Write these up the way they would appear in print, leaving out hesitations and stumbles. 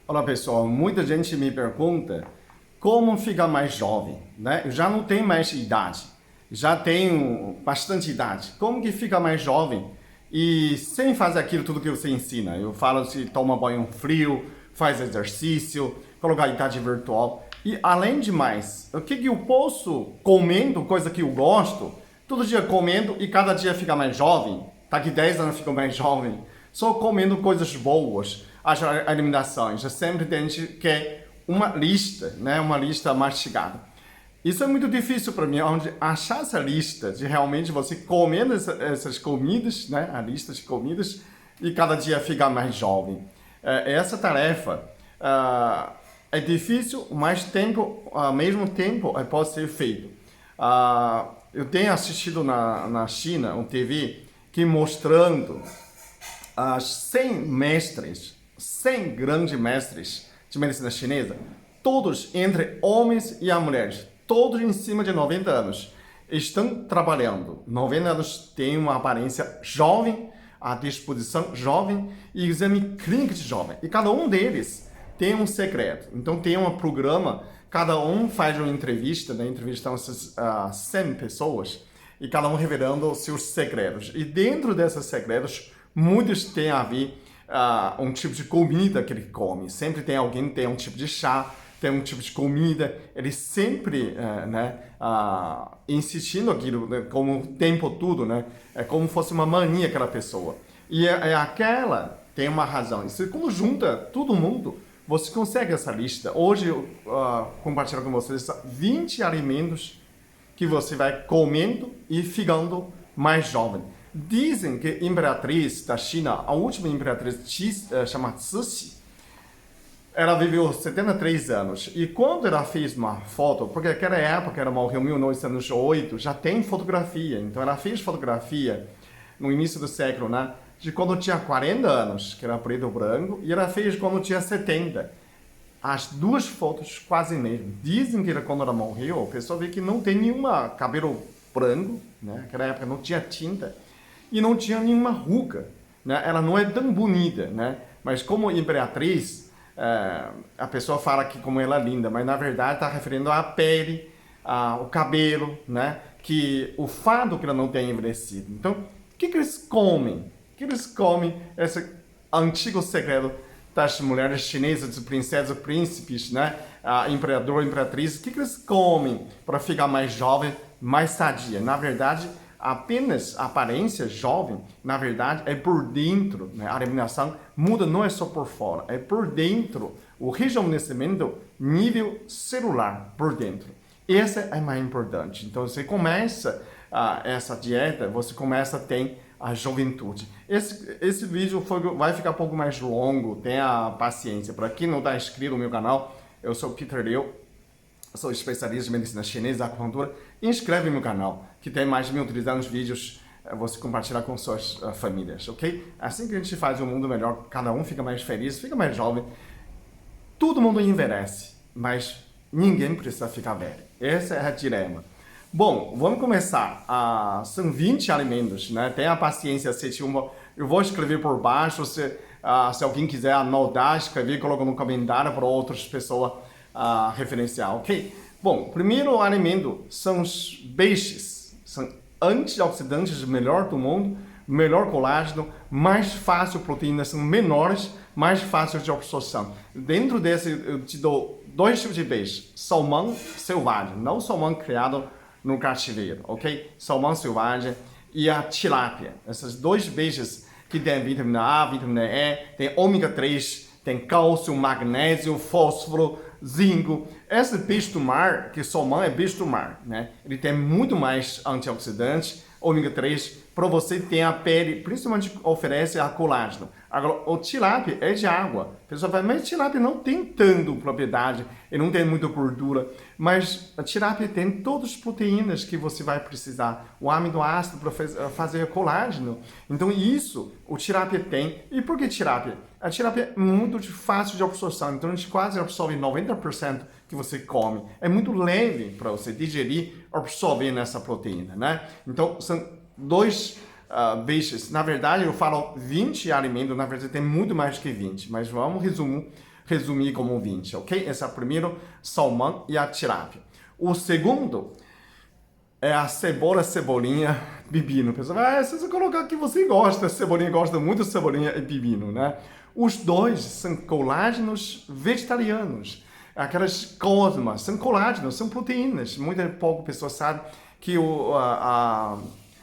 Olá pessoal, muita gente me pergunta como ficar mais jovem, né? Eu já não tenho mais idade, já tenho bastante idade. Como que fica mais jovem e sem fazer aquilo tudo que você ensina? Eu falo se toma banho frio, faz exercício, colocar idade virtual. E além de mais, o que eu posso comendo, coisa que eu gosto, todo dia comendo e cada dia fica mais jovem? Daqui 10 anos fica mais jovem. Só comendo coisas boas, as alimentações. Sempre tem gente que quer uma lista, né? Uma lista mastigada. Isso é muito difícil para mim, onde achar essa lista de realmente você comendo essas comidas, né? A lista de comidas e cada dia ficar mais jovem. Essa tarefa é difícil, mas ao mesmo tempo pode ser feito. Eu tenho assistido na China um TV que mostrando 100 mestres, 100 grandes mestres de medicina chinesa, todos entre homens e mulheres, todos em cima de 90 anos, estão trabalhando. 90 anos têm uma aparência jovem, a disposição jovem e exame clínico de jovem. E cada um deles tem um segredo. Então tem um programa, cada um faz uma entrevista, né? Entrevistam essas 100 pessoas e cada um revelando os seus segredos. E dentro desses segredos, muitos têm a ver um tipo de comida que ele come. Sempre tem alguém que tem um tipo de chá, tem um tipo de comida. Ele sempre insistindo aquilo, né, como o tempo todo, né? É como se fosse uma mania aquela pessoa. E aquela tem uma razão. E quando junta todo mundo, você consegue essa lista. Hoje eu compartilho com vocês 20 alimentos que você vai comendo e ficando mais jovem. Dizem que a imperatriz da China, a última imperatriz chama Cixi, ela viveu 73 anos. E quando ela fez uma foto, porque naquela época ela morreu em 1908, já tem fotografia. Então ela fez fotografia no início do século, né? De quando tinha 40 anos, que era preto e branco, e ela fez quando tinha 70. As duas fotos quase mesmo. Dizem que quando ela morreu, a pessoa vê que não tem nenhuma cabelo branco, né? Naquela época não tinha tinta. E não tinha nenhuma ruga, né? Ela não é tão bonita, né? Mas como imperatriz, a pessoa fala que como ela é linda, mas na verdade está referindo à pele, ao cabelo, né? Que o fato que ela não tenha envelhecido. Então, o que eles comem? O que eles comem? Esse antigo segredo das mulheres chinesas, dos princesas, príncipes, né? Imperador, imperatriz. O que eles comem para ficar mais jovem, mais sadia? Na verdade, apenas a aparência jovem, na verdade, é por dentro, né? A alimentação muda não é só por fora, é por dentro. O rejuvenescimento, nível celular, por dentro. Essa é mais importante. Então, você começa essa dieta, você começa a ter a juventude. Esse vídeo vai ficar um pouco mais longo, tenha paciência. Para quem não está inscrito no meu canal, eu sou Peter Liu. Sou especialista em medicina chinesa e acupuntura. Inscreve no meu canal, que tem mais de 1.300 vídeos. Você compartilhar com suas famílias, ok? Assim que a gente faz um mundo melhor, cada um fica mais feliz, fica mais jovem. Todo mundo envelhece, mas ninguém precisa ficar velho. Esse é o dilema. Bom, vamos começar. São 20 alimentos, né? Tenha paciência, eu vou escrever por baixo. Se alguém quiser anotar, escrever, coloca no comentário para outras pessoas referenciar, ok? Bom, primeiro alimento são os peixes. São antioxidantes melhor do mundo, melhor colágeno, mais fácil proteínas, são menores, mais fácil de absorção. Dentro desse, eu te dou 2 tipos de peixe. Salmão selvagem, não salmão criado no cativeiro, ok? Salmão selvagem e a tilápia. Esses 2 peixes que tem vitamina A, vitamina E, tem ômega 3, tem cálcio, magnésio, fósforo, zinco. Esse peixe do mar, que salmão é peixe do mar, né? Ele tem muito mais antioxidantes, ômega 3, para você ter a pele, principalmente oferece a colágeno. Agora, o tilápia é de água. A pessoa fala, mas tilápia não tem tanto propriedade, e não tem muita gordura, mas a tilápia tem todas as proteínas que você vai precisar, o aminoácido para fazer colágeno. Então isso, o tilápia tem. E por que tilápia? A tilápia é muito fácil de absorção, então a gente quase absorve 90% que você come. É muito leve para você digerir, absorver nessa proteína, né? Então são 2 peixes. Na verdade, eu falo 20 alimentos, na verdade tem muito mais que 20, mas vamos resumir resumir como 20, ok? Esse é o primeiro, salmão e a tilápia. O segundo é a cebolinha, pepino. Pessoal, se você colocar que você gosta, cebolinha gosta muito de cebolinha e pepino, né? Os dois são colágenos vegetarianos. Aquelas cosmas são colágenos, são proteínas. Muita pouca pessoa sabe que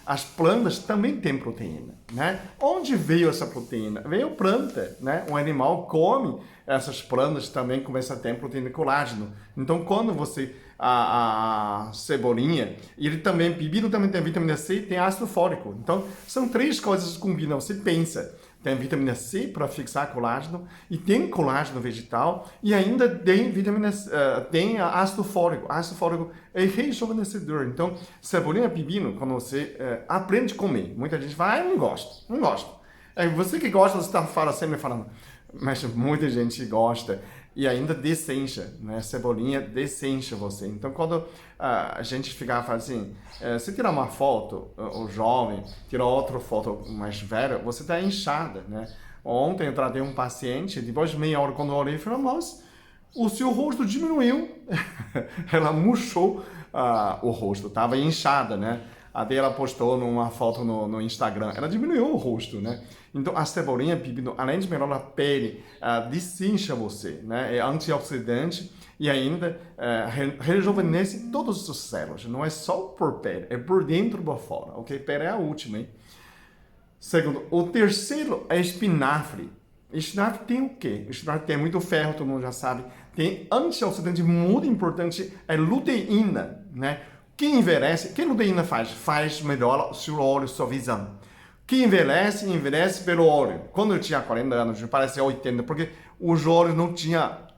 as plantas também têm proteína, né? Onde veio essa proteína? Veio planta, né? O animal come essas plantas também começa a ter proteína colágeno. Então, quando você a cebolinha, ele também, pepino também tem vitamina C e tem ácido fólico. Então, são três coisas que combinam. Você pensa, tem vitamina C para fixar colágeno e tem colágeno vegetal e ainda tem tem ácido fólico. Ácido fólico é rejuvenescedor. Então, cebolinha e pepino, quando você aprende a comer, muita gente fala, não gosto, não gosto. Você que gosta, você fala sempre falando, mas muita gente gosta e ainda desencha, né? Cebolinha desencha você. Então, quando a gente ficar assim, se tirar uma foto, o jovem, tirar outra foto mais velha, você está inchada, né? Ontem eu tratei um paciente, depois de meia hora, quando eu olhei, eu falei, mas o seu rosto diminuiu. Ela murchou o rosto, estava inchada, né? Até ela postou numa foto no Instagram. Ela diminuiu o rosto, né? Então, a cebolinha, pepino, além de melhorar a pele, desincha você, né? É antioxidante e ainda rejuvenesce todas as células. Não é só por pele, é por dentro e por fora, ok? Pele é a última, hein? Segundo, o terceiro é espinafre. Espinafre tem o quê? Espinafre tem muito ferro, todo mundo já sabe. Tem antioxidante muito importante, é luteína, né? Quem envelhece, que luteína faz? Faz melhor o seu olho, sua visão. Quem envelhece, envelhece pelo olho. Quando eu tinha 40 anos, parecia 80, porque os olhos não tinha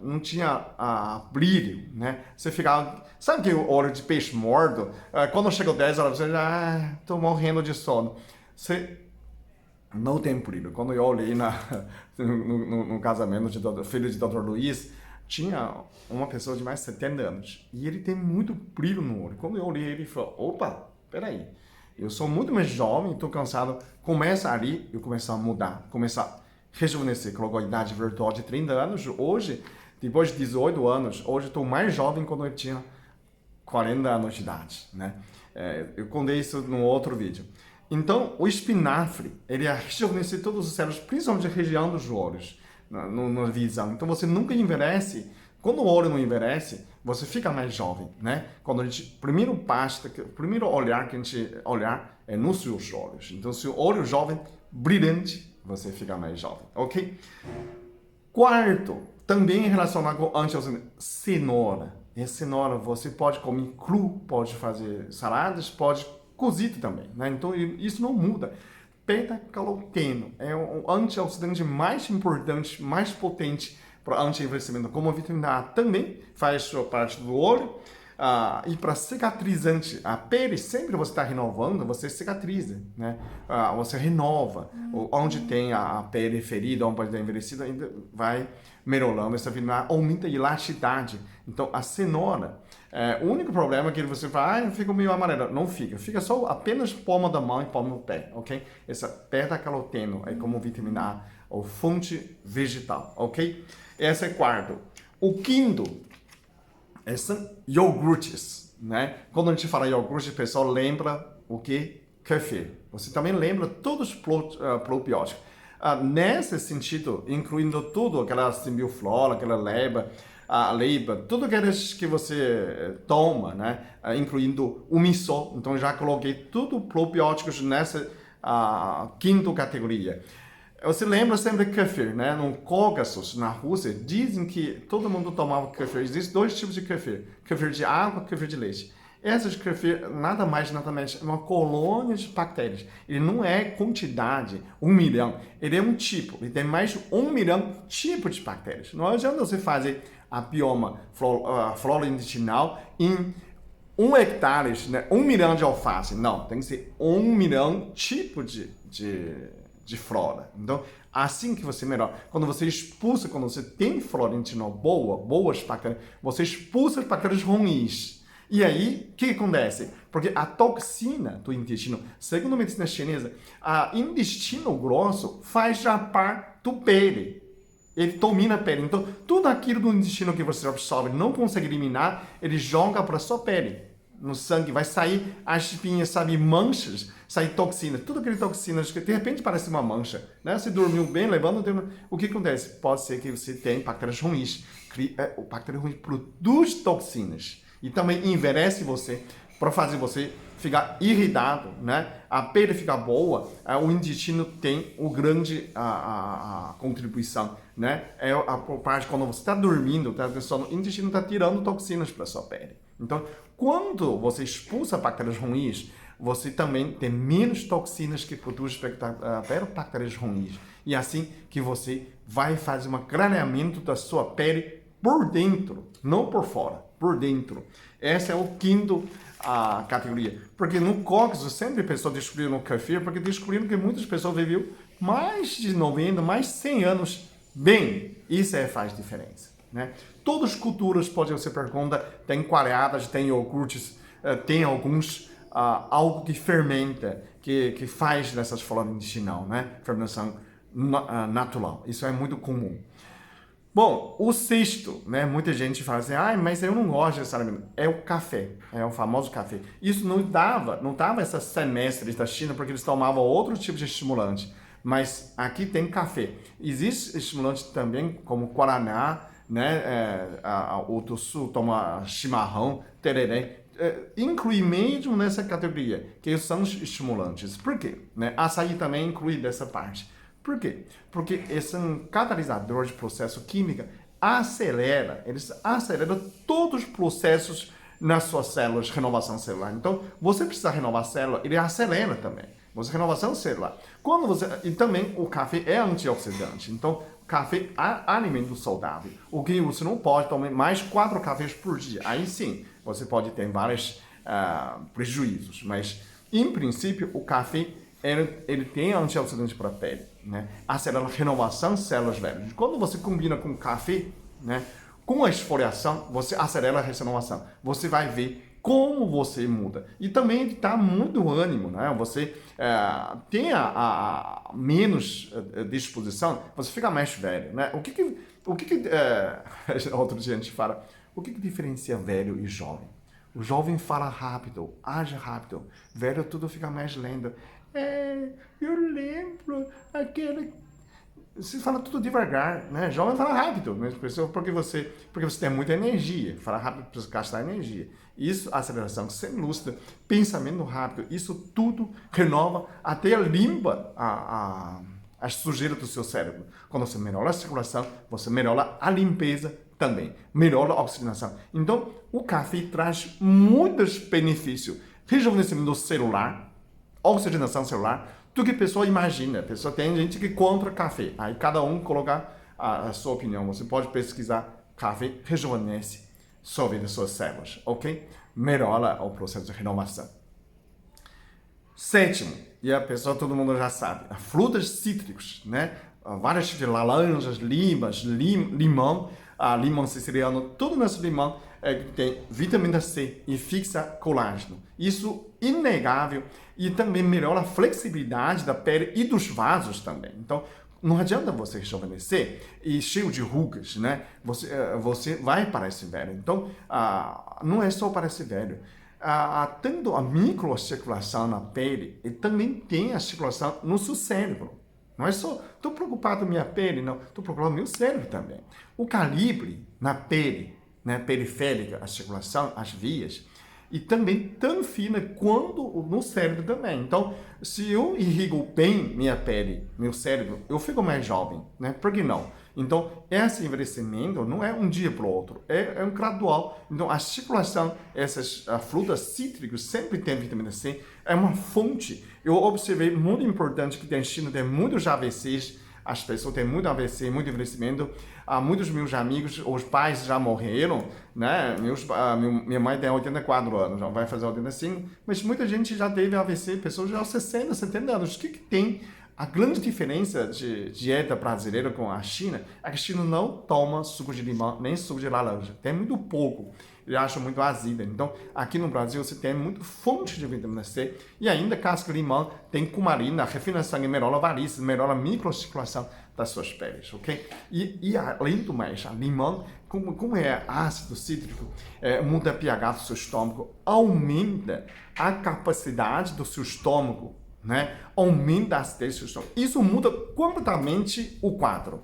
brilho, né? Você ficava... Sabe que o olho de peixe morto, quando chegou 10 horas, você já... estou morrendo de sono. Você não tem brilho. Quando eu olhei no casamento do filho de Dr. Luiz, tinha uma pessoa de mais de 70 anos e ele tem muito brilho no olho. Quando eu olhei ele falou, opa, peraí, eu sou muito mais jovem, estou cansado. Começa ali, eu começo a mudar, começar a rejuvenescer. Colocou a idade virtual de 30 anos. Hoje, depois de 18 anos, hoje estou mais jovem quando eu tinha 40 anos de idade, né? Eu contei isso num outro vídeo. Então, o espinafre, ele rejuvenesce todas as células, principalmente a região dos olhos, na visão. Então, você nunca envelhece. Quando o olho não envelhece, você fica mais jovem, né? Quando a gente, primeiro olhar que a gente olhar é nos seus olhos. Então, se o olho jovem, brilhante, você fica mais jovem, ok? Quarto, também relacionado com antioxidante, cenoura. E cenoura você pode comer cru, pode fazer saladas, pode cozido também, né? Então, isso não muda. Beta-caroteno é o antioxidante mais importante, mais potente para anti-envelhecimento, como a vitamina A também faz sua parte do olho. E para cicatrizante, a pele sempre você está renovando, você cicatriza, né? Você renova. Onde tem a pele ferida, onde pode estar envelhecida, ainda vai melhorando. Essa vitamina A aumenta a elasticidade. Então, a cenoura, o único problema é que você fala, fica meio amarelo. Não fica. Fica só apenas palma da mão e palma do pé, ok? Essa beta-caroteno é como vitamina A, ou fonte vegetal, ok? Esse é quarto. O quinto são iogurtes, né? Quando a gente fala iogurte, o pessoal lembra o que? Café. Você também lembra todos os probióticos. Nesse sentido, incluindo tudo, aquela simbioflora, aquela leiba, tudo aqueles que você toma, né? Incluindo o miso. Então, já coloquei tudo probióticos nessa quinta categoria. Você lembra sempre de kefir, né? No Cáucaso, na Rússia, dizem que todo mundo tomava kefir. Existem dois tipos de kefir. Kefir de água e kefir de leite. Essas kefir, nada mais, nada menos, é uma colônia de bactérias. Ele não é quantidade, 1 milhão. Ele é um tipo. Ele tem mais de 1 milhão de tipos de bactérias. Não adianta você fazer a bioma flora intestinal em 1 hectare, né? 1 milhão de alface. Não, tem que ser 1 milhão de tipos de flora. Então, assim que você melhora. Quando você expulsa, quando você tem flora intestinal boas bactérias, você expulsa as bactérias ruins. E aí, o que acontece? Porque a toxina do intestino, segundo a medicina chinesa, o intestino grosso faz já parte do pele. Ele domina a pele. Então, tudo aquilo do intestino que você absorve não consegue eliminar, ele joga para a sua pele. No sangue vai sair as espinhas, sabe, manchas, sair toxinas, tudo aquele toxinas que de repente parece uma mancha, né? Você dormiu bem, levando, o que acontece? Pode ser que você tenha bactérias ruins. O bactéria ruim produz toxinas e também envelhece você para fazer você ficar irritado, né? A pele fica boa, o intestino tem o grande a contribuição, né? É a parte quando você está dormindo, o intestino está tirando toxinas para sua pele. Então, quando você expulsa bactérias ruins, você também tem menos toxinas que produzem bactérias ruins. E assim que você vai fazer um clareamento da sua pele por dentro, não por fora, por dentro. Essa é o quinto categoria. Porque no cóccix, sempre pessoas descobriram no kefir, porque descobriram que muitas pessoas viviam mais de 90, mais de 100 anos bem. Isso faz diferença, né? Todas as culturas, pode você perguntar, tem coalhadas, tem iogurtes, tem alguns algo que fermenta, que faz dessas formas intestinal, né? Fermentação natural. Isso é muito comum. Bom, o sexto, né? Muita gente fala assim, mas eu não gosto desse alimento. É o café, é o famoso café. Isso não dava essas semestres da China porque eles tomavam outro tipo de estimulante. Mas aqui tem café. Existe estimulante também como guaraná, né? O do sul toma chimarrão, tereré. Inclui mesmo nessa categoria, que são os estimulantes. Por quê? Né? Açaí também inclui dessa parte. Por quê? Porque esse é um catalisador de processo químico, eles aceleram todos os processos nas suas células de renovação celular. Então, você precisa renovar a célula, ele acelera também. Você renovação celular. E também o café é antioxidante. Então, café é alimento saudável. O que você não pode tomar mais 4 cafés por dia. Aí sim, você pode ter vários prejuízos. Mas, em princípio, o café ele tem antioxidante para a pele, né? Acelera a renovação de células velhas. Quando você combina com café, né, com a esfoliação, você acelera a renovação. Você vai ver como você muda. E também está muito ânimo, né? Você tem menos disposição, você fica mais velho, né? Outro dia a gente fala, o que diferencia velho e jovem? O jovem fala rápido, age rápido. Velho tudo fica mais lento. Eu lembro aquele... Você fala tudo devagar, né? Jovem fala rápido, mas porque você tem muita energia. Fala rápido para gastar energia. Isso, aceleração sem lúcida, pensamento rápido, isso tudo renova, até limpa a sujeira do seu cérebro. Quando você melhora a circulação, você melhora a limpeza também, melhora a oxigenação. Então, o café traz muitos benefícios. Rejuvenescimento celular, oxigenação celular, do que a pessoa imagina. Tem gente que contra café. Aí cada um coloca a sua opinião. Você pode pesquisar café rejuvenesce sobre as suas células, ok? Melhora o processo de renovação. Sétimo, e a pessoa, todo mundo já sabe, frutas cítricas, né? Várias tipos de laranjas, limão, limão siciliano, tudo nesse limão tem vitamina C e fixa colágeno. Isso inegável e também melhora a flexibilidade da pele e dos vasos também. Então, não adianta você rejuvenescer e cheio de rugas, né? Você vai parecer velho. Então, não é só parecer velho. Tanto a microcirculação na pele e também tem a circulação no seu cérebro. Não é só, estou preocupado com minha pele, não. Estou preocupado com meu cérebro também. O calibre na pele, né, periférica, a circulação, as vias, e também tão fina quanto no cérebro também. Então, se eu irrigo bem minha pele, meu cérebro, eu fico mais jovem, né? Por que não? Então, esse envelhecimento não é um dia para o outro, é um gradual. Então, a circulação, essas frutas cítricas sempre tem vitamina C, é uma fonte. Eu observei muito importante que tem China, tem muitos AVCs, as pessoas têm muito AVC, muito envelhecimento. Muitos meus amigos, os pais já morreram, né? Minha mãe tem 84 anos, já vai fazer 85, mas muita gente já teve AVC, pessoas já 60, 70 anos. O que tem? A grande diferença de dieta brasileira com a China é que a China não toma suco de limão nem suco de laranja. Tem muito pouco. Eles acham muito azeda. Então, aqui no Brasil, você tem muito fonte de vitamina C e ainda casca de limão tem cumarina, refina sangue, melhora varizes, melhora a microcirculação. das suas peles, ok? E além do mais, a limão, como é ácido cítrico, muda o pH do seu estômago, aumenta a capacidade do seu estômago, né? Aumenta a acidez do seu estômago. Isso muda completamente o quadro.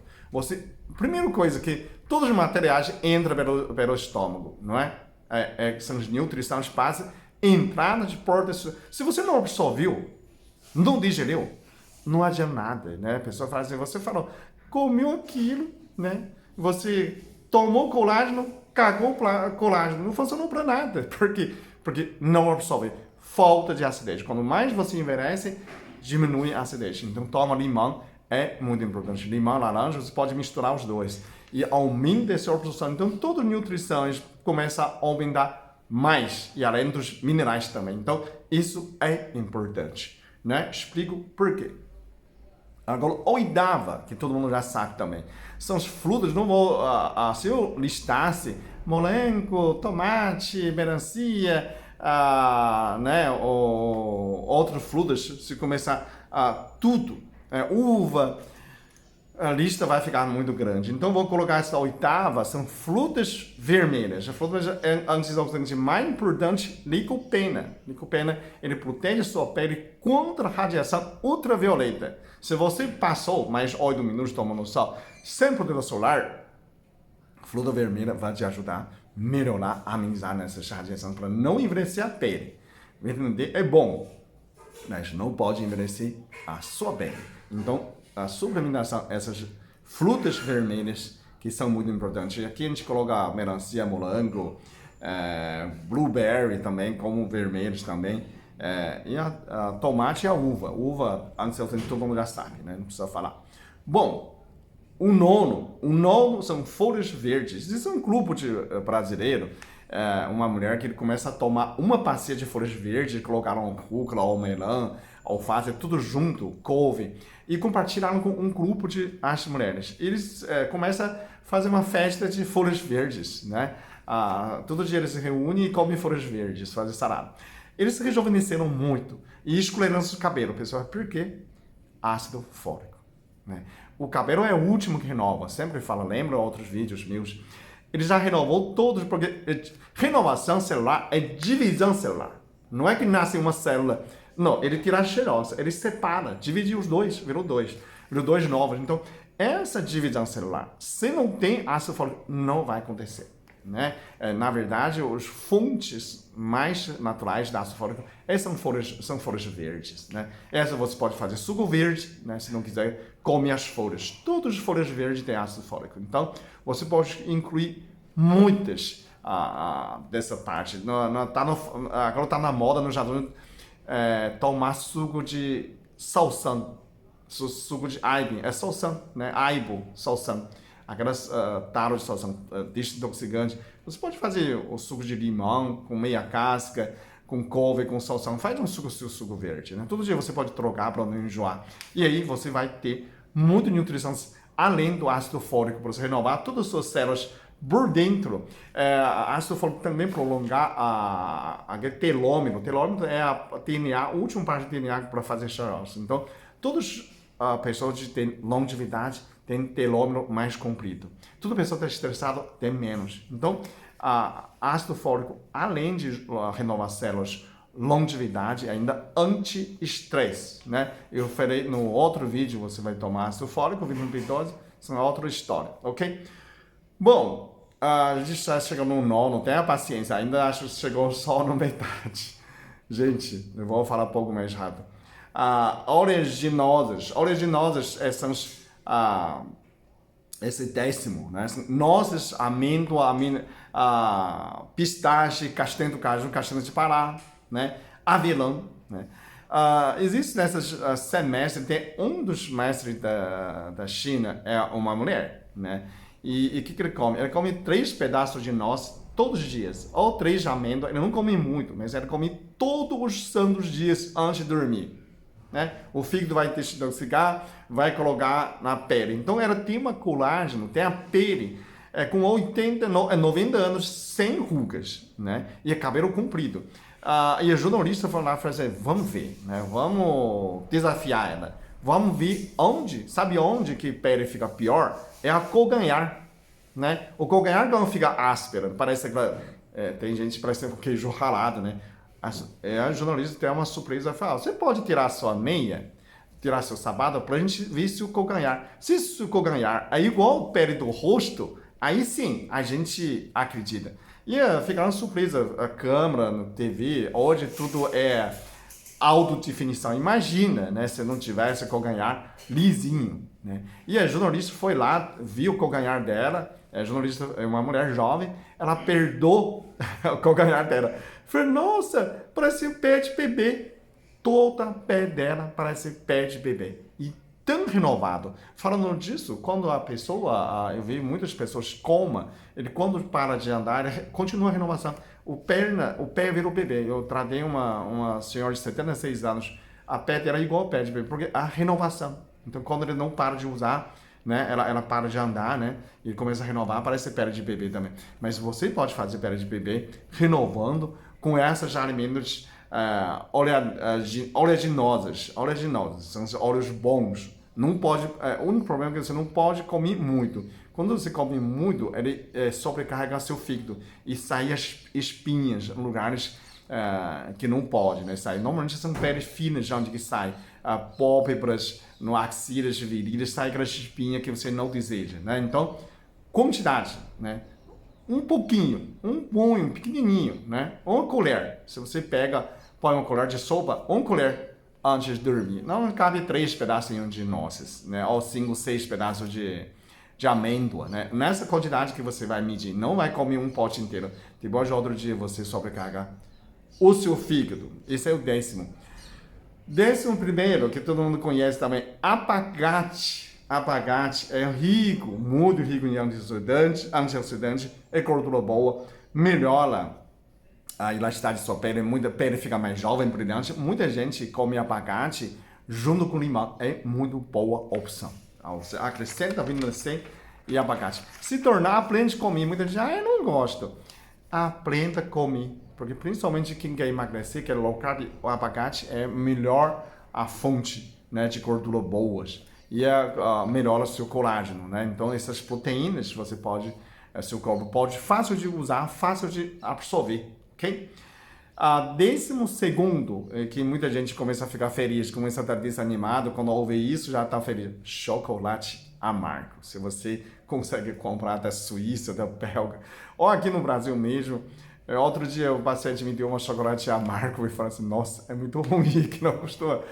Primeira coisa que todos os materiais entram pelo estômago, não é? São os nutrientes básicos, entrada de portas. Se você não absorveu, não digeriu, não adianta nada, né? A pessoa fala assim, você falou, comeu aquilo, né? Você tomou colágeno, cagou colágeno, não funcionou para nada. Por quê? Porque não absorve. Falta de acidez. Quanto mais você envelhece, diminui a acidez. Então, toma limão, é muito importante. Limão, laranja, você pode misturar os dois. E aumenta essa absorção. Então, todas as nutrições começam a aumentar mais. E além dos minerais também. Então, isso é importante, né? Explico por quê. Agora, oitava, que todo mundo já sabe também, são as frutas. Não vou, se eu listasse molengo, tomate, melancia, né, ou outras frutas, se começar tudo, uva, a lista vai ficar muito grande. Então, vou colocar essa oitava, são frutas vermelhas. A fruta antioxidante mais importante, licopena. Licopena, ele protege sua pele contra a radiação ultravioleta. Se você passou mais 8 minutos tomando sol sem protetor solar, a fruta vermelha vai te ajudar a melhorar, amenizar nessas radiações para não envelhecer a pele. Vitamin D é bom, mas não pode envelhecer a sua pele. Então, a suplementação, essas frutas vermelhas que são muito importantes. Aqui a gente coloca melancia, morango, blueberry também, como vermelhos também. E a tomate e a uva. Uva, antes todo mundo já sabe, né? Não precisa falar. Bom, o nono são folhas verdes. Isso é um grupo brasileiro, uma mulher que ele começa a tomar uma bacia de folhas verdes, colocaram rúcula ou melão, alface, tudo junto, couve, e compartilharam com um grupo de mulheres. Eles começam a fazer uma festa de folhas verdes, né? Todo dia eles se reúnem e comem folhas verdes, fazem salada. Eles se rejuvenesceram muito e escolheram o cabelo. Pessoal, por quê? Ácido fólico, né? O cabelo é o último que renova. Sempre falo, lembra outros vídeos meus? Ele já renovou todos, porque renovação celular é divisão celular. Não é que nasce uma célula. Não, ele tira a cheirosa, ele separa, divide os dois, virou dois novos. Então, essa divisão celular, se não tem ácido fólico, não vai acontecer, né? Na verdade, as fontes mais naturais de ácido fólico são folhas verdes, né? Essa você pode fazer suco verde, né? Se não quiser, come as folhas. Todas as folhas verdes têm ácido fólico. Então, você pode incluir muitas dessa parte. Agora está na moda no Japão, tomar suco de salsão, suco de aibo, salsão, né? Aibo, salsão, aquelas taros de salsão, desintoxicante. Você pode fazer o suco de limão com meia casca, com couve, com salsão. Faz um suco verde, né? Todo dia você pode trocar para não enjoar. E aí você vai ter muita nutrição além do ácido fólico para você renovar todas as suas células por dentro. Ácido fólico também prolongar aquele telômero. O telômero é a DNA, a última parte do DNA para fazer cheirosa. Então, todas as pessoas que têm longevidade têm telômero mais comprido. Toda pessoa que está estressada tem menos. Então, ácido fólico, além de renovar células, longevidade, ainda anti-estresse, né? Eu falei no outro vídeo, você vai tomar ácido fólico, vitamina B12, isso é outra história, ok? Bom, a gente está chegando no nono, tenha paciência, ainda acho que chegou só na metade. Gente, eu vou falar um pouco mais rápido. Oleaginosas são esse décimo, né? Nozes, amêndoa, pistache, castanha do caju, castanha de Pará, né? Avelã, né? Existe nessas semestres, tem um dos mestres da China, é uma mulher, né? E o que ele come? Ele come 3 pedaços de noz todos os dias, ou 3 de amêndoa. Ele não come muito, mas ele come todos os santos dias antes de dormir, né? O fígado vai desintoxicar, vai colocar na pele. Então, ela tem uma colágeno, tem a pele com 90 anos sem rugas, né? E é cabelo comprido. E a jornalista foi lá e falou assim, vamos ver, né? Vamos desafiar ela. Vamos ver sabe onde que pele fica pior? É a calcanhar, né? O calcanhar quando fica áspero, parece que tem gente que parece um queijo ralado, né? A jornalista tem uma surpresa, fala, você pode tirar sua meia, tirar seu sapato pra gente ver se o calcanhar. Se o calcanhar é igual a pele do rosto, aí sim a gente acredita. E ficaram surpresa, a câmera, no TV, hoje tudo é alta definição. Imagina, né, se não tivesse calcanhar lisinho, né? E a jornalista foi lá, viu o calcanhar dela, a jornalista é uma mulher jovem, ela perdoou o calcanhar dela. Falei, nossa, parece um pé de bebê. Toda a pé dela parece pé de bebê. E tão renovado. Falando disso, quando a pessoa, eu vi muitas pessoas coma, ele quando para de andar, ele continua a renovação. O pé virou bebê. Eu tratei uma senhora de 76 anos, a pé dela é igual ao pé de bebê, porque a renovação. Então, quando ele não para de usar, né, ela para de andar, né, e começa a renovar, parece pele de bebê também. Mas você pode fazer pele de bebê renovando com esses alimentos oleaginosas, são os óleos bons. Não pode, o único problema é que você não pode comer muito. Quando você come muito, ele sobrecarrega seu fígado e sai as espinhas em lugares que não pode, né? Sai. Normalmente são peles finas de onde que sai, pálpebras, no axilas virilhas, sai aquelas espinhas que você não deseja, né? Então, quantidade, né? Um pouquinho, um punho pequenininho, né? Uma colher. Se você põe uma colher de sopa, uma colher antes de dormir. Não cabe 3 pedacinhos de nozes, né? Ou 5, 6 pedaços de amêndoa, né? Nessa quantidade que você vai medir, não vai comer um pote inteiro. Depois de outro dia você sobrecarga o seu fígado. Esse é o 10º. 11º, que todo mundo conhece também, abacate. Abacate é rico, muito rico em antioxidante, é gordura boa, melhora a elasticidade da sua pele, muita pele fica mais jovem, brilhante. Muita gente come abacate junto com limão, é muito boa opção. Você acrescenta vitamina C e abacate. Se tornar, aprende a comer. Muita gente, eu não gosto. Aprenda a comer, porque principalmente quem quer emagrecer, quer low carb, o abacate é melhor a fonte, né, de gordura boas. E melhora o seu colágeno, né? Então essas proteínas você pode, seu corpo pode fácil de usar, fácil de absorver, ok? 12º, que muita gente começa a ficar feliz, começa a estar desanimado, quando ouve isso já está feliz, chocolate amargo. Se você consegue comprar da Suíça, da Bélgica, ou aqui no Brasil mesmo, outro dia o paciente me deu um chocolate amargo e falou assim, nossa, é muito ruim, que não gostou.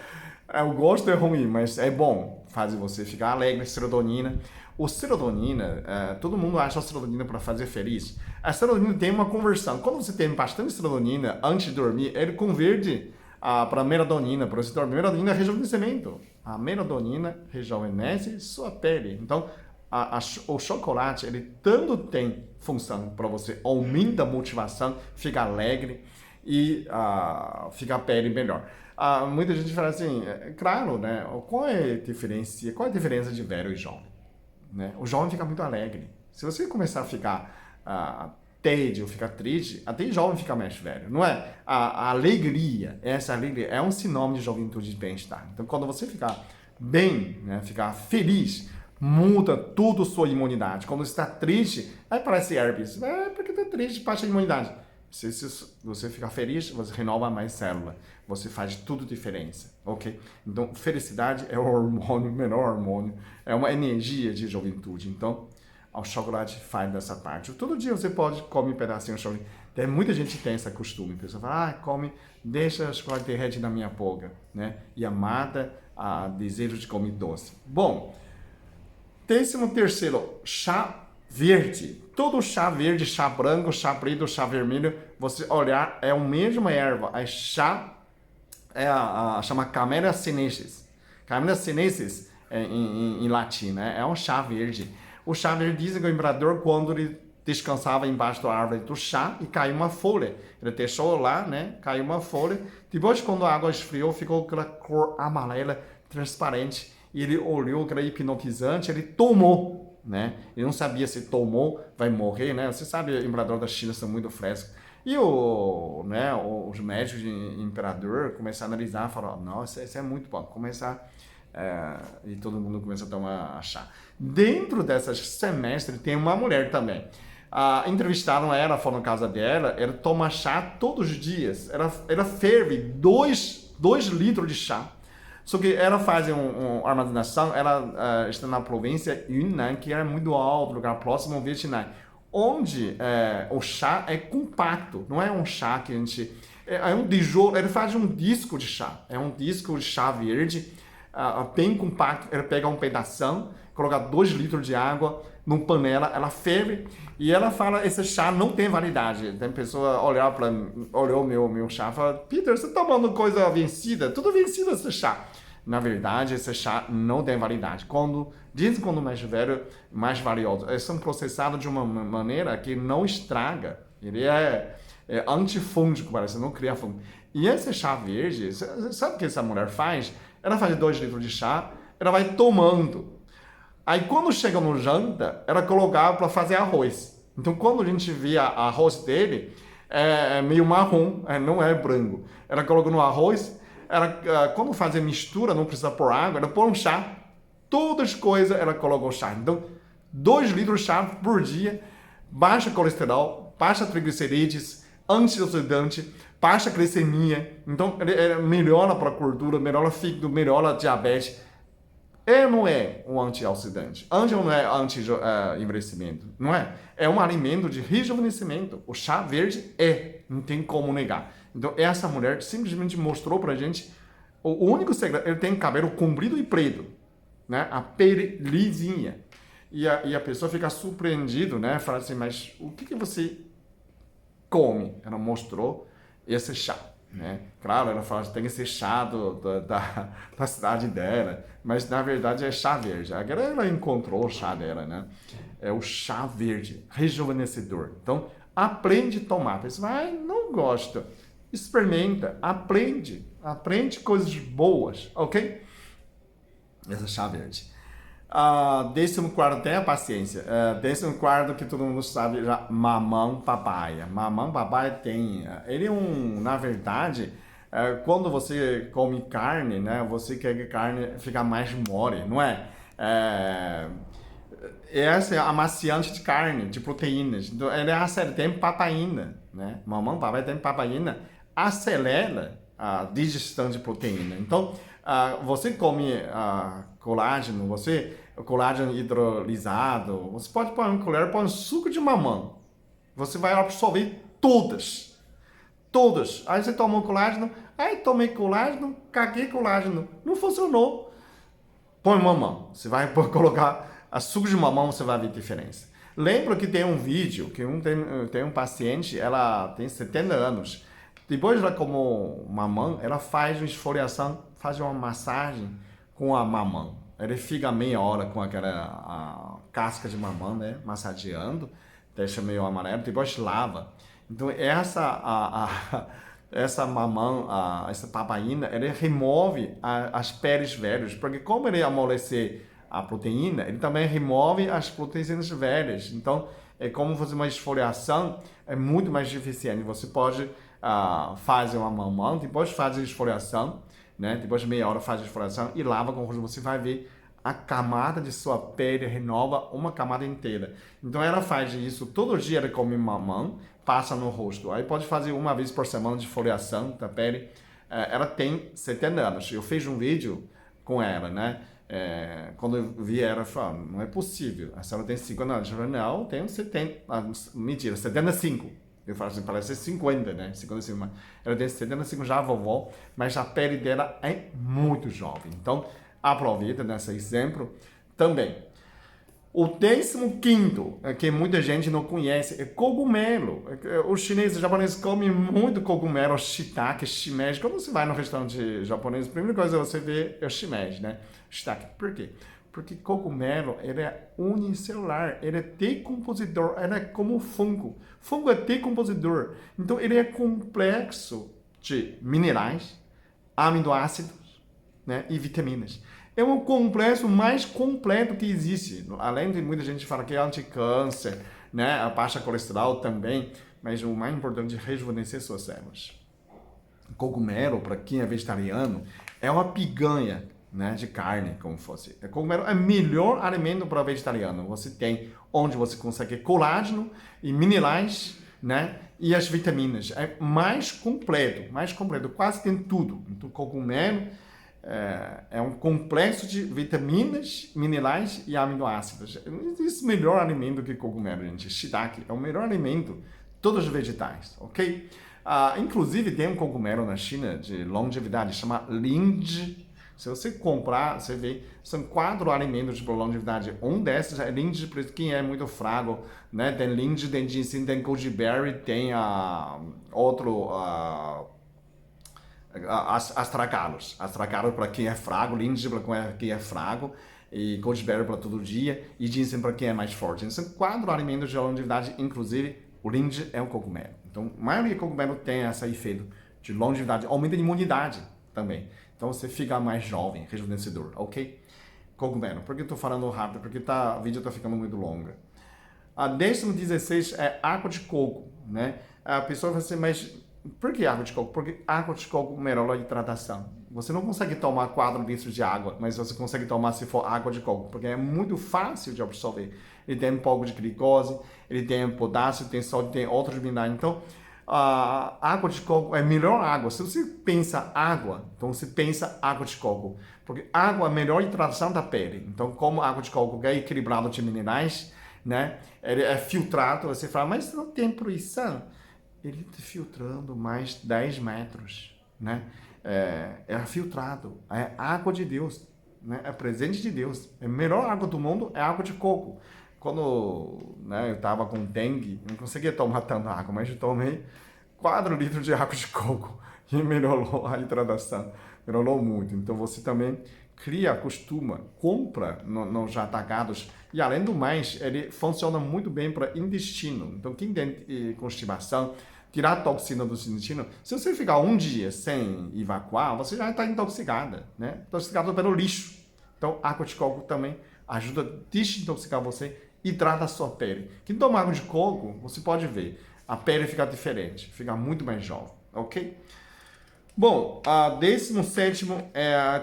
O gosto é ruim, mas é bom, faz você ficar alegre, serotonina. O serotonina, todo mundo acha a serotonina para fazer feliz. A serotonina tem uma conversão. Quando você tem bastante serotonina antes de dormir, ele converte para melatonina, para você dormir. Melatonina é rejuvenescimento. A melatonina rejuvenesce sua pele. Então, o chocolate, ele tanto tem função para você, aumenta a motivação, fica alegre e fica a pele melhor. Muita gente fala assim, claro, né? Qual é a diferença de velho e jovem? Né? O jovem fica muito alegre. Se você começar a ficar tédio, ficar triste, até jovem fica mais velho, não é? A alegria, essa alegria é um sinônimo de juventude e bem-estar. Então, quando você ficar bem, né, ficar feliz, muda tudo a sua imunidade. Quando você está triste, aí parece herpes. Porque está triste, baixa a imunidade. Se você ficar feliz, você renova mais célula. Você faz tudo diferença, ok? Então, felicidade é o hormônio, o menor hormônio. É uma energia de juventude. Então, o chocolate faz dessa parte. Todo dia você pode comer um pedacinho de chocolate. Tem muita gente que tem esse costume. A pessoa fala, come, deixa o chocolate derrete na minha boca, né? E mata o desejo de comer doce. Bom, 13º, chá verde. Todo chá verde, chá branco, chá preto, chá vermelho, você olhar, é a mesma erva. É chá, chama Camellia sinensis. Camellia sinensis em latim, né? É um chá verde. O chá verde, dizem que o imperador, quando ele descansava embaixo da árvore do chá e caiu uma folha. Ele deixou lá, né? Caiu uma folha. Depois, quando a água esfriou, ficou aquela cor amarela, transparente. E ele olhou aquela hipnotizante, ele tomou, né? Ele não sabia se tomou, vai morrer, né? Você sabe, o imperador da China são muito frescos. E os médicos de imperador começaram a analisar, falaram, nossa, isso é muito bom. Começar E todo mundo começa a tomar chá. Dentro dessas semestres tem uma mulher também. Entrevistaram ela, foram na casa dela, ela toma chá todos os dias. Ela ferve 2 litros de chá. Só que ela faz uma armazenação, ela está na província Yunnan, que é muito alto, lugar próximo ao Vietnã, onde o chá é compacto, não é um chá que a gente... É um tijolo, ele faz um disco de chá, é um disco de chá verde, bem compacto, ele pega um pedação, coloca 2 litros de água numa panela, ela ferve e ela fala, esse chá não tem validade. Tem pessoa olhou meu chá e fala, Peter, você está tomando coisa vencida? Tudo vencido esse chá. Na verdade, esse chá não tem validade. Dizem quando mais velho, mais valioso. Eles são processados de uma maneira que não estraga. Ele é antifúngico, parece, não cria fungo. E esse chá verde, sabe o que essa mulher faz? Ela faz 2 litros de chá, ela vai tomando. Aí quando chega no janta, ela colocava para fazer arroz. Então quando a gente via arroz dele, é meio marrom, não é branco. Ela coloca no arroz, quando faz a mistura, não precisa pôr água, ela põe um chá. Todas as coisas ela coloca o chá. Então 2 litros de chá por dia, baixa colesterol, baixa triglicerídeos, antioxidante, baixa glicemia. Então ele melhora para a gordura, melhora o fígado, melhora a diabetes. Não é um antioxidante. Não é anti-envelhecimento. Não é. É um alimento de rejuvenescimento. O chá verde não tem como negar. Então, essa mulher simplesmente mostrou pra gente o único segredo. Ele tem cabelo comprido e preto, né? A pele lisinha. E a pessoa fica surpreendida, né? Fala assim, mas o que você come? Ela mostrou esse chá. Né? Claro, ela fala que tem que ser chá da cidade dela, mas na verdade é chá verde. Agora ela encontrou o chá dela, né? É o chá verde, rejuvenescedor. Então, aprende a tomar. Você vai, não gosta. Experimenta, aprende coisas boas, ok? Esse chá verde. 14º, tenha paciência. 14º, que todo mundo sabe já, mamão papaya. Mamão papaya ele é na verdade, quando você come carne, né, você quer que a carne fique mais mole, não é? Essa é amaciante de carne, de proteínas. Então, tem papaina, né? Mamão papaya tem papaina, acelera a digestão de proteína. Então, você come colágeno, colágeno hidrolisado, você pode pôr uma colher, pôr um suco de mamão. Você vai absorver todas. Aí você tomou colágeno, tomei colágeno, caguei colágeno. Não funcionou. Põe mamão. Você vai colocar suco de mamão, você vai ver a diferença. Lembra que tem um vídeo, que tem um paciente, ela tem 70 anos. Depois ela comeu mamão, ela faz uma esfoliação, faz uma massagem com a mamão. Ele fica meia hora com aquela casca de mamão, né? Massageando, deixa meio amarelo, depois lava. Então essa mamão, essa papaina, ele remove as peles velhas, porque como ele amolece a proteína, ele também remove as proteínas velhas. Então é como fazer uma esfoliação, é muito mais eficiente. Você pode fazer uma mamão, depois faz a esfoliação, né? Depois de meia hora faz a esfoliação e lava com o rosto. Você vai ver a camada de sua pele renova uma camada inteira. Então ela faz isso todo dia, ela come mamão, passa no rosto. Aí pode fazer uma vez por semana de esfoliação da pele. Ela tem 70 anos. Eu fiz um vídeo com ela, né? Quando eu vi ela, eu falei, não é possível. A senhora tem 50 anos. Eu falei, não, tenho 70. Mentira, 75. Eu falo assim, parece 50, né? 55, mas ela tem 75, já vovó, mas a pele dela é muito jovem. Então, aproveita nesse exemplo também. O 15º, que muita gente não conhece, é cogumelo. Os chineses e os japoneses comem muito cogumelo, shiitake, shimeji. Quando você vai no restaurante japonês, a primeira coisa que você vê é o shimeji, né? Shiitake. Por quê? Porque cogumelo, ele é unicelular, ele é decompositor, ele é como fungo. Fungo é decompositor. Então, ele é complexo de minerais, aminoácidos, né, e vitaminas. É um complexo mais completo que existe. Além de muita gente fala que é anticâncer, né, a baixa colesterol também, mas o mais importante é rejuvenescer suas células. Cogumelo, para quem é vegetariano, é uma picanha né, de carne, como fosse. O cogumelo é o melhor alimento para vegetariano. Você tem onde você consegue colágeno e minerais, né, e as vitaminas. É mais completo, quase tem tudo. Então, cogumelo é um complexo de vitaminas, minerais e aminoácidos. Não existe melhor alimento que cogumelo, gente. Shiitake é o melhor alimento, todos os vegetais, ok? Inclusive, tem um cogumelo na China de longevidade, chama Linji. Se você comprar, você vê, são 4 alimentos para longevidade. Um desses é Linji, para quem é muito fraco, né? Tem Linji, tem ginseng, tem goji berry, tem outro... astragalos para quem é fraco, linji para quem é fraco, e goji berry para todo dia, e ginseng para quem é mais forte. Então, são 4 alimentos de longevidade, inclusive o linji é um cogumelo. Então, a maioria do cogumelo tem esse efeito de longevidade, aumenta a imunidade também. Então, você fica mais jovem, rejuvenescedor, ok? Cogumelo. Por que eu estou falando rápido? Porque o vídeo está ficando muito longo. A 16 é água de coco, né? A pessoa vai dizer, mas por que água de coco? Porque água de coco melhora a hidratação. Você não consegue tomar 4 litros de água, mas você consegue tomar se for água de coco, porque é muito fácil de absorver. Ele tem um pouco de glicose, ele tem potássio, tem sódio, tem outros minerais. Então, a água de coco é a melhor água. Se você pensa água, então você pensa água de coco. Porque água é a melhor hidratação da pele. Então, como a água de coco é equilibrado de minerais, né? Ele é filtrado, você fala, mas não tem poluição. Ele está filtrando mais 10 metros, né? É filtrado, é água de Deus, né? É presente de Deus. A melhor água do mundo é água de coco. Quando, né, eu estava com dengue, não conseguia tomar tanta água, mas eu tomei 4 litros de água de coco e melhorou a hidratação, melhorou muito. Então você também cria, acostuma, compra nos atagados e além do mais, ele funciona muito bem para intestino. Então quem tem constipação, tirar a toxina do intestino, se você ficar um dia sem evacuar, você já está intoxicada, né? Intoxicada pelo lixo. Então água de coco também ajuda a desintoxicar você, hidrata a sua pele. Quem toma água de coco, você pode ver, a pele fica diferente, fica muito mais jovem, ok? Bom, a 17º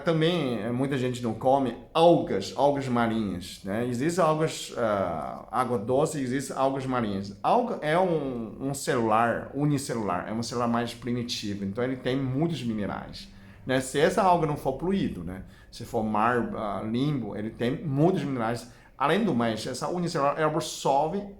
também muita gente não come algas marinhas, né? Existem algas, água doce, existem algas marinhas. Alga é um celular unicelular, é um celular mais primitivo, então ele tem muitos minerais, né? Se essa alga não for poluído, né? Se for mar limpo, ele tem muitos minerais. Além do mais, essa unicelular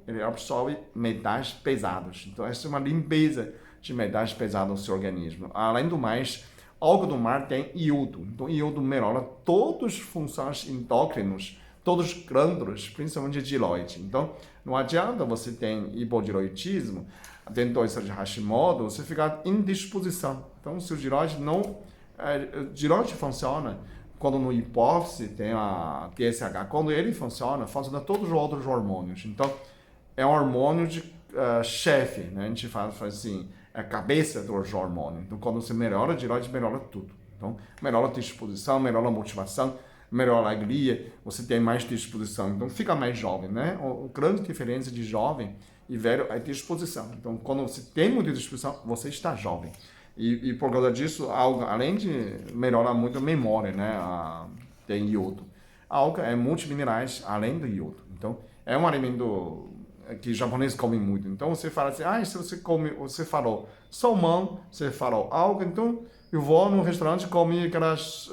ele absorve metais pesados. Então essa é uma limpeza de metais pesados no seu organismo. Além do mais, alga do mar tem iodo. Então, iodo melhora todas as funções endócrinas, todos os glândulos, principalmente de tireoide. Então, não adianta você ter hipotireoidismo, tem doença de Hashimoto, você ficar em indisposição. Então, se o tireoide funciona, quando no hipófise tem a TSH, quando ele funciona todos os outros hormônios. Então, é um hormônio de chefe, né? A gente fala assim, é a cabeça dos hormônios. Então, quando você melhora a tireoide, melhora tudo. Então, melhora a disposição, melhora a motivação, melhora a alegria, você tem mais disposição. Então, fica mais jovem, né? A grande diferença de jovem e velho é disposição. Então, quando você tem muita disposição, você está jovem. E por causa disso, além de melhorar muito a memória, né? Tem iodo. A alga é multiminerais, além do iodo. Então, é um alimento que japoneses comem muito. Então você fala assim, se você falou salmão, você falou alga, então eu vou no restaurante e comer aquelas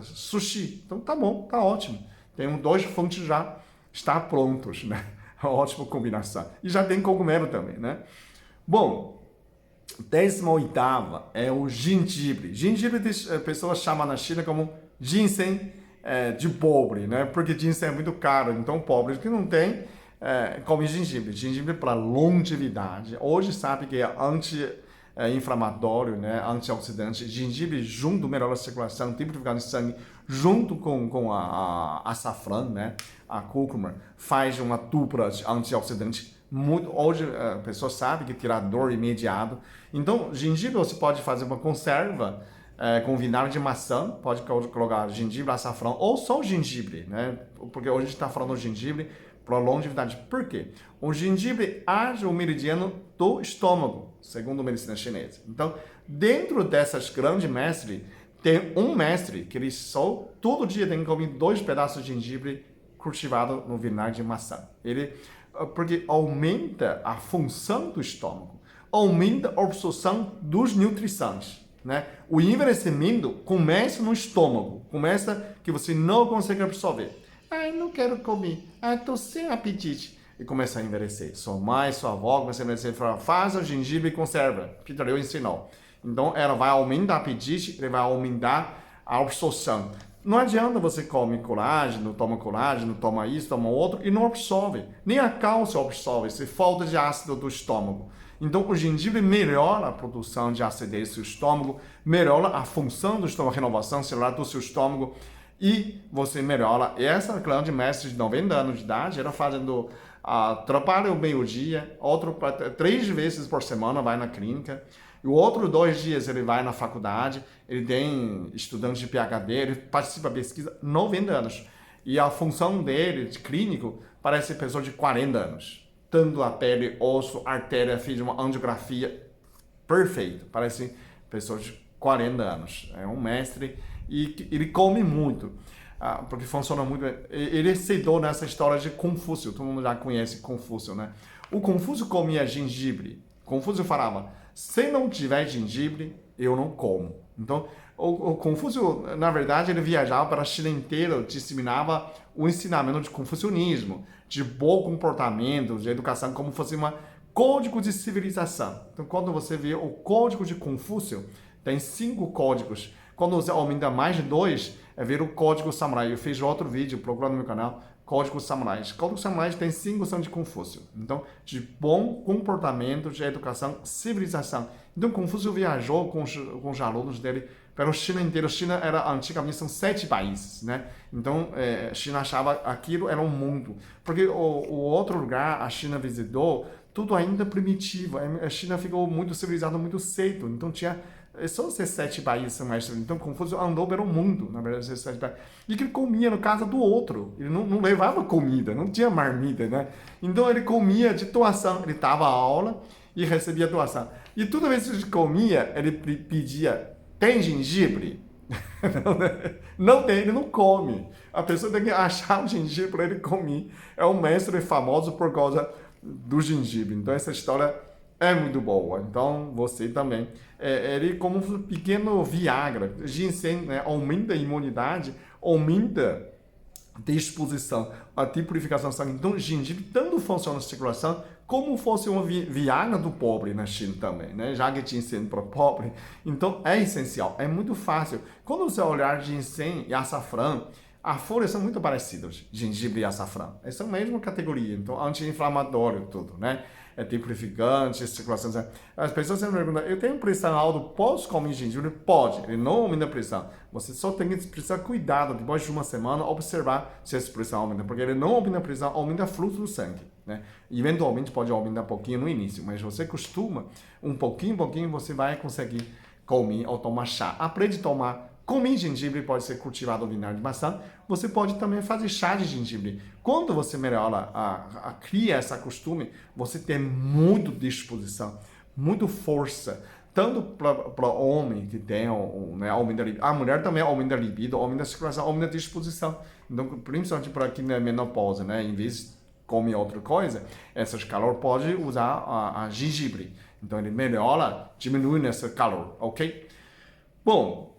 sushi. Então tá bom, tá ótimo. Tem 2 fontes já está prontos, né? Ótima combinação. E já tem cogumelo também, né? Bom, 18ª é o gengibre. Gengibre pessoas chamam na China como ginseng de pobre, né? Porque ginseng é muito caro, então pobre que não tem come gengibre. Gengibre para longevidade. Hoje sabe que é anti-inflamatório, né? Antioxidante. Gengibre junto melhora a circulação, tipificado de sangue, junto com a açafrão, né? A cúrcuma, faz uma dupla de antioxidante. Hoje a pessoa sabe que tira dor imediato. Então, gengibre você pode fazer uma conserva com vinagre de maçã, pode colocar gengibre, açafrão ou só o gengibre, né? Porque hoje a gente está falando de gengibre para longevidade. Por quê? O gengibre age o meridiano do estômago, segundo a medicina chinesa. Então, dentro dessas grandes mestres, Tem um mestre que ele só, todo dia tem que comer 2 pedaços de gengibre cultivado no vinagre de maçã. Porque aumenta a função do estômago, aumenta a absorção dos nutrientes. Né? O envelhecimento começa no estômago, começa que você não consegue absorver. Não quero comer, estou sem apetite. E começa a envelhecer. Sua mãe, sua avó começa a envelhecer e fala, faz o gengibre e conserva. Peter Liu ensinou. Então, ela vai aumentar o apetite, ele vai aumentar a absorção. Não adianta você comer colágeno, toma isso, toma outro, e não absorve. Nem a cálcio absorve, se falta de ácido do estômago. Então, o gengibre melhora a produção de acidez do seu estômago, melhora a função do estômago, a renovação celular do seu estômago, e você melhora. Essa grande mestre de 90 anos de idade, ela fazendo trabalha o meio-dia, 3 vezes por semana vai na clínica, e o outro 2 dias ele vai na faculdade, ele tem estudante de PhD, ele participa da pesquisa 90 anos. E a função dele, de clínico, parece pessoa de 40 anos. Tanto a pele, osso, artéria, fez uma angiografia perfeito. Parece pessoa de 40 anos. É um mestre e ele come muito. Porque funciona muito bem. Ele cedeu nessa história de Confúcio. Todo mundo já conhece Confúcio, né? O Confúcio comia gengibre. Confúcio falava, se não tiver gengibre, eu não como. Então, o Confúcio, na verdade, ele viajava para a China inteira, disseminava o ensinamento de confucionismo, de bom comportamento, de educação, como fosse um código de civilização. Então, quando você vê o código de Confúcio, tem 5 códigos. Quando você aumenta mais de 2, ver o código samurai. Eu fiz outro vídeo, procura no meu canal, Código Samurai. Código Samurai tem 5 são de Confúcio. Então, de bom comportamento, de educação, civilização. Então, Confúcio viajou com os alunos dele pela China inteira. A China era, antigamente, são 7 países, né? Então, a China achava aquilo era um mundo. Porque o outro lugar, a China visitou, tudo ainda primitivo. A China ficou muito civilizada muito cedo. Então, tinha só esses 7 países são mais. Então, Confúcio andou pelo mundo, na verdade, esses 7 países. E que ele comia na casa do outro. Ele não levava comida, não tinha marmita, né? Então, ele comia de doação. Ele dava aula e recebia doação. E toda vez que ele comia, ele pedia, tem gengibre? Não tem, ele não come. A pessoa tem que achar o gengibre para ele comer. É um mestre famoso por causa do gengibre. Então, essa história é muito boa. Então, você também. Ele como um pequeno Viagra. Ginseng, né, aumenta a imunidade, aumenta a disposição, a purificação do sangue. Então, gengibre tanto funciona na circulação, como fosse uma Viagra do pobre na China também, né? Já que ginseng para o pobre. Então, é essencial, é muito fácil. Quando você olhar ginseng e açafrão, as folhas são muito parecidas, gengibre e açafrão. Eles são a mesma categoria, então anti-inflamatório tudo, né? É purificante, circulação. As pessoas sempre perguntam, eu tenho pressão alta, posso comer gengibre? Pode, ele não aumenta a pressão. Você só tem que precisar cuidado, depois de uma semana, observar se essa pressão aumenta, porque ele não aumenta a pressão, aumenta o fluxo do sangue, né? Eventualmente pode aumentar um pouquinho no início, mas você costuma, um pouquinho, você vai conseguir comer ou tomar chá. Aprende a tomar. Comer gengibre pode ser cultivado no vinagre de maçã. Você pode também fazer chá de gengibre. Quando você melhora, cria esse costume, você tem muita disposição, muita força. Tanto para o homem que tem né, aumento da libido, a mulher também aumenta a libido, aumenta a circulação, aumenta a disposição. Então, principalmente para quem é menopausa, né, em vez de comer outra coisa, essas calor pode usar a gengibre. Então, ele melhora, diminui esse calor, ok? Bom,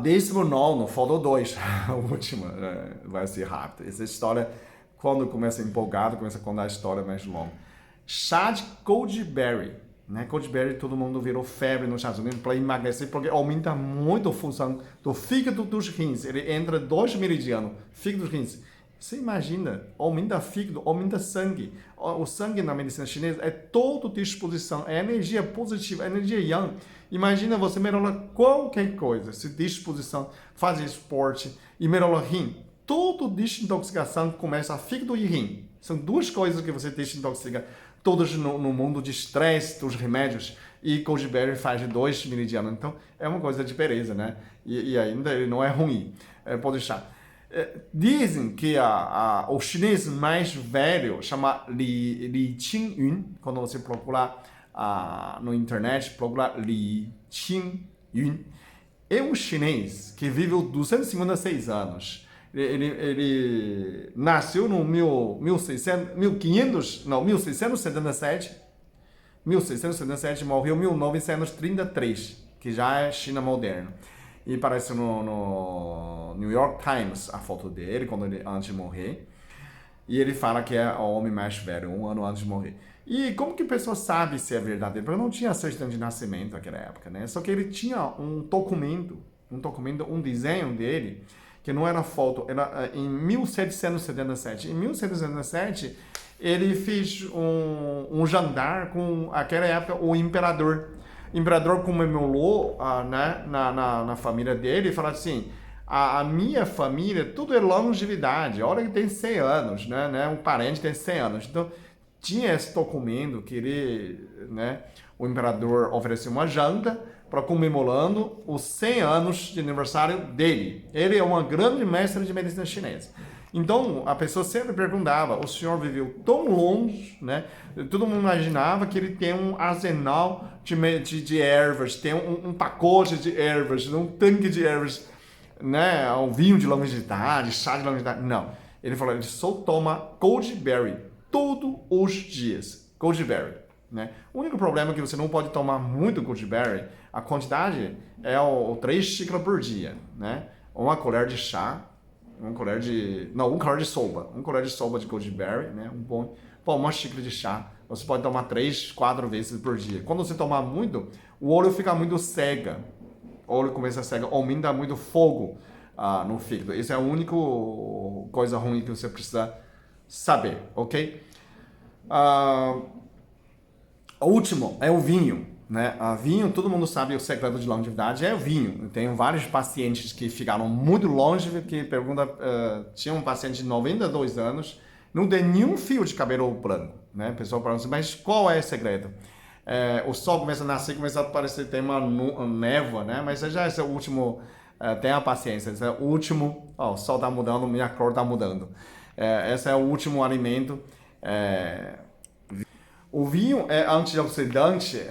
19, faltou 2, a última, vai ser rápido. Essa história, quando começa empolgado, começa a contar a história mais longa. Chá de goji-berry, né? Goji-berry, todo mundo virou febre nos Estados Unidos para emagrecer, porque aumenta muito a função do fígado dos rins. Ele entra 2 meridianos, fígado dos rins. Você imagina, aumenta fígado, aumenta sangue. O sangue na medicina chinesa é toda disposição, é energia positiva, é energia yang. Imagina você melhora qualquer coisa, se disposição, fazer esporte e melhora rim. Toda desintoxicação começa a fígado e rim. São 2 coisas que você desintoxica, todas no mundo de estresse, dos remédios. E goji-berry faz 2 meridianos. Então, é uma coisa de beleza, né? E ainda ele não é ruim. Pode deixar. Dizem que o chinês mais velho chama Li Qingyun. Quando você procurar no internet, procura Li Qingyun. é um chinês que viveu 256 anos. Ele nasceu no 1677, morreu em 1933, que já é China moderna. E aparece no New York Times a foto dele, antes de morrer. E ele fala que é o homem mais velho, 1 ano antes de morrer. E como que a pessoa sabe se é verdadeiro? Porque não tinha certidão de nascimento naquela época, né? Só que ele tinha um desenho dele, que não era foto, era em 1777. Em 1777, ele fez um jantar com, naquela época, o imperador. O imperador comemorou né, na família dele e falou assim: a minha família, tudo é longevidade. Olha que tem 100 anos, né? Um parente tem 100 anos. Então, tinha esse documento que né, o imperador ofereceu uma janta para comemorando os 100 anos de aniversário dele. Ele é uma grande mestre de medicina chinesa. Então, a pessoa sempre perguntava, o senhor viveu tão longe, né? Todo mundo imaginava que ele tem um arsenal de ervas, tem um pacote de ervas, um tanque de ervas, né? Um vinho de longevidade, chá de longevidade. Não. Ele falou, ele só toma goji-berry todos os dias. Goji-berry, né? O único problema é que você não pode tomar muito goji-berry. A quantidade é 3 xícaras por dia, né? Uma colher de chá, uma colher de sopa. Uma colher de sopa de goji-berry, né? Uma xícara de chá. Você pode tomar 3, 4 vezes por dia. Quando você tomar muito, o olho fica muito cega. O olho começa a cega, aumenta muito fogo no fígado. Isso é a única coisa ruim que você precisa saber, ok? O último é o vinho, né? Vinho, todo mundo sabe o segredo de longevidade é o vinho. Eu tenho vários pacientes que ficaram muito longevos, que tinha um paciente de 92 anos, não tem nenhum fio de cabelo branco, né? A pessoa pergunta assim, mas qual é o segredo? O sol começa a nascer, começa a aparecer, tem uma névoa, né? Mas esse é o último, tenha paciência, esse é o último, o sol está mudando, minha cor está mudando. Esse é o último alimento. O vinho é antioxidante,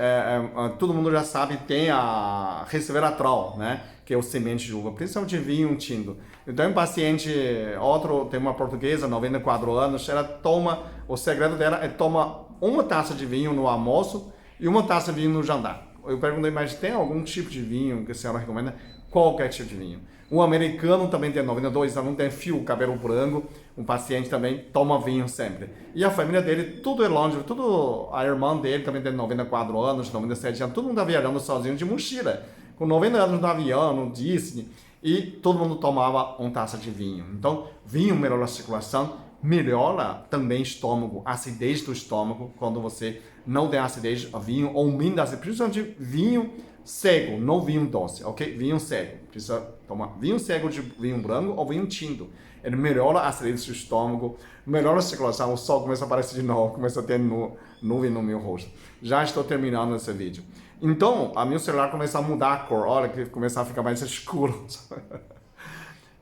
todo mundo já sabe, tem a resveratrol, né? Que é o semente de uva, principalmente vinho tinto. Então, um paciente, tem uma portuguesa, 94 anos, o segredo dela é tomar uma taça de vinho no almoço e uma taça de vinho no jantar. Eu perguntei, mas tem algum tipo de vinho que a senhora recomenda? Qualquer tipo de vinho. Um americano também tem 92 anos, não tem fio, cabelo branco. Um paciente também toma vinho sempre. E a família dele, tudo é longe, a irmã dele também tem 94 anos, 97 anos. Todo mundo está viajando sozinho de mochila. Com 90 anos no avião, no Disney. E todo mundo tomava uma taça de vinho. Então, vinho melhora a circulação, melhora também o estômago, a acidez do estômago. Quando você não tem acidez, vinho aumenta a acidez, principalmente vinho cego, não vinho doce, ok? Vinho cego. Precisa tomar vinho cego de vinho branco ou vinho tinto. Ele melhora a acidez do estômago, melhora a circulação, o sol começa a aparecer de novo, começa a ter nuvem no meu rosto. Já estou terminando esse vídeo. Então, meu celular começa a mudar a cor, olha que começa a ficar mais escuro.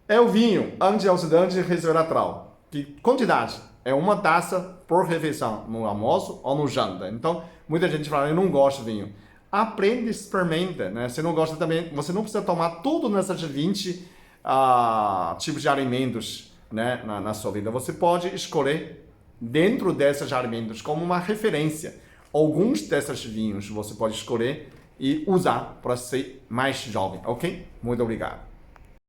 É o vinho, antioxidante e resveratrol. Que quantidade? É uma taça por refeição, no almoço ou no janta. Então, muita gente fala, eu não gosto de vinho. Aprende, experimenta, né? Se não gosta também, você não precisa tomar tudo nessas 20 tipos de alimentos, né, na sua vida. Você pode escolher dentro desses alimentos como uma referência. Alguns desses vinhos você pode escolher e usar para ser mais jovem, ok? Muito obrigado.